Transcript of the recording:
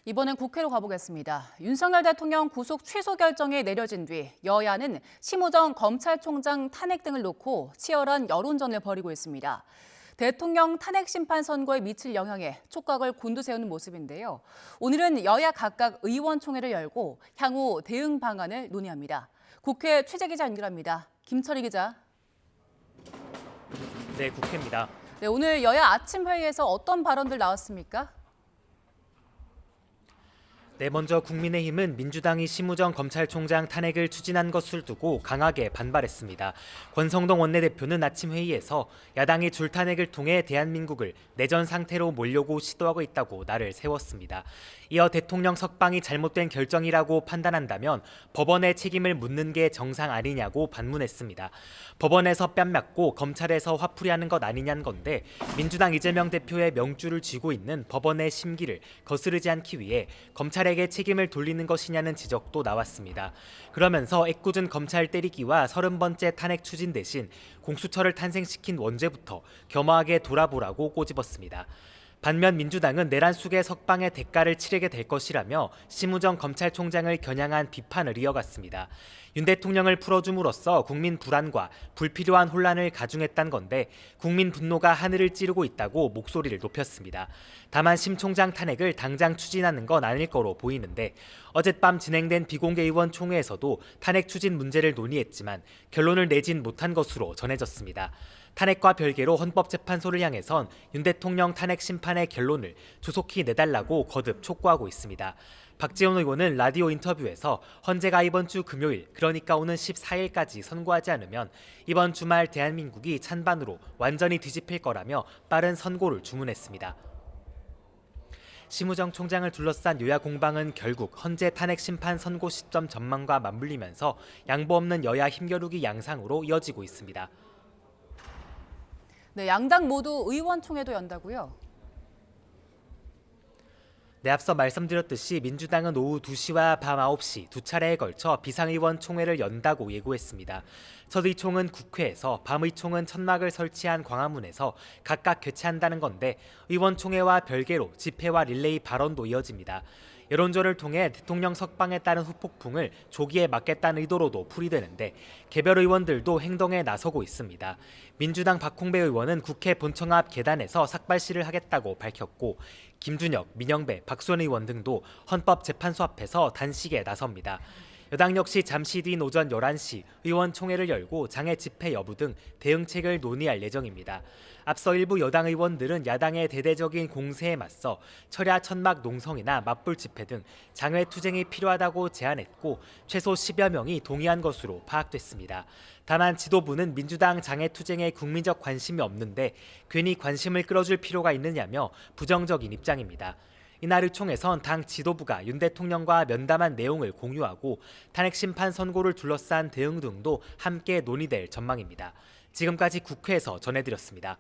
이번엔 국회로 가보겠습니다. 윤석열 대통령 구속 취소 결정이 내려진 뒤 여야는 심우정 검찰총장 탄핵 등을 놓고 치열한 여론전을 벌이고 있습니다. 대통령 탄핵 심판 선고에 미칠 영향에 촉각을 곤두세우는 모습인데요. 오늘은 여야 각각 의원총회를 열고 향후 대응 방안을 논의합니다. 국회 취재기자 연결합니다. 김철희 기자. 네, 국회입니다. 네, 오늘 여야 아침 회의에서 어떤 발언들 나왔습니까? 네, 먼저 국민의힘은 민주당이 심우정 검찰총장 탄핵을 추진한 것을 두고 강하게 반발했습니다. 권성동 원내대표는 아침 회의에서 야당이 줄탄핵을 통해 대한민국을 내전 상태로 몰려고 시도하고 있다고 날을 세웠습니다. 이어 대통령 석방이 잘못된 결정이라고 판단한다면 법원의 책임을 묻는 게 정상 아니냐고 반문했습니다. 법원에서 뺨 맞고 검찰에서 화풀이하는 것 아니냐는 건데 민주당 이재명 대표의 명주를 쥐고 있는 법원의 심기를 거스르지 않기 위해 검찰에게 책임을 돌리는 것이냐는 지적도 나왔습니다. 그러면서 애꿎은 검찰 때리기와 30번째 탄핵 추진 대신 공수처를 탄생시킨 원죄부터 겸허하게 돌아보라고 꼬집었습니다. 반면 민주당은 내란 속의 석방의 대가를 치르게 될 것이라며 심우정 검찰총장을 겨냥한 비판을 이어갔습니다. 윤 대통령을 풀어줌으로써 국민 불안과 불필요한 혼란을 가중했단 건데 국민 분노가 하늘을 찌르고 있다고 목소리를 높였습니다. 다만 심 총장 탄핵을 당장 추진하는 건 아닐 거로 보이는데 어젯밤 진행된 비공개 의원총회에서도 탄핵 추진 문제를 논의했지만 결론을 내진 못한 것으로 전해졌습니다. 탄핵과 별개로 헌법재판소를 향해선 윤 대통령 탄핵 심판의 결론을 조속히 내달라고 거듭 촉구하고 있습니다. 박지원 의원은 라디오 인터뷰에서 헌재가 이번 주 금요일, 그러니까 오는 14일까지 선고하지 않으면 이번 주말 대한민국이 찬반으로 완전히 뒤집힐 거라며 빠른 선고를 주문했습니다. 심우정 총장을 둘러싼 여야 공방은 결국 헌재 탄핵 심판 선고 시점 전망과 맞물리면서 양보 없는 여야 힘겨루기 양상으로 이어지고 있습니다. 네, 양당 모두 의원총회도 연다고요? 네, 앞서 말씀드렸듯이 민주당은 오후 2시와 밤 9시 두 차례에 걸쳐 비상의원 총회를 연다고 예고했습니다. 첫 의총은 국회에서, 밤 의총은 천막을 설치한 광화문에서 각각 개최한다는 건데 의원총회와 별개로 집회와 릴레이 발언도 이어집니다. 여론조를 통해 대통령 석방에 따른 후폭풍을 조기에 막겠다는 의도로도 풀이되는데 개별 의원들도 행동에 나서고 있습니다. 민주당 박홍배 의원은 국회 본청 앞 계단에서 삭발시를 하겠다고 밝혔고 김준혁, 민영배, 박수원 의원 등도 헌법재판소 앞에서 단식에 나섭니다. 여당 역시 잠시 뒤인 오전 11시 의원총회를 열고 장애 집회 여부 등 대응책을 논의할 예정입니다. 앞서 일부 여당 의원들은 야당의 대대적인 공세에 맞서 철야 천막 농성이나 맞불 집회 등 장외 투쟁이 필요하다고 제안했고 최소 10여 명이 동의한 것으로 파악됐습니다. 다만 지도부는 민주당 장외 투쟁에 국민적 관심이 없는데 괜히 관심을 끌어줄 필요가 있느냐며 부정적인 입장입니다. 이날 의총에선 당 지도부가 윤 대통령과 면담한 내용을 공유하고 탄핵 심판 선고를 둘러싼 대응 등도 함께 논의될 전망입니다. 지금까지 국회에서 전해드렸습니다.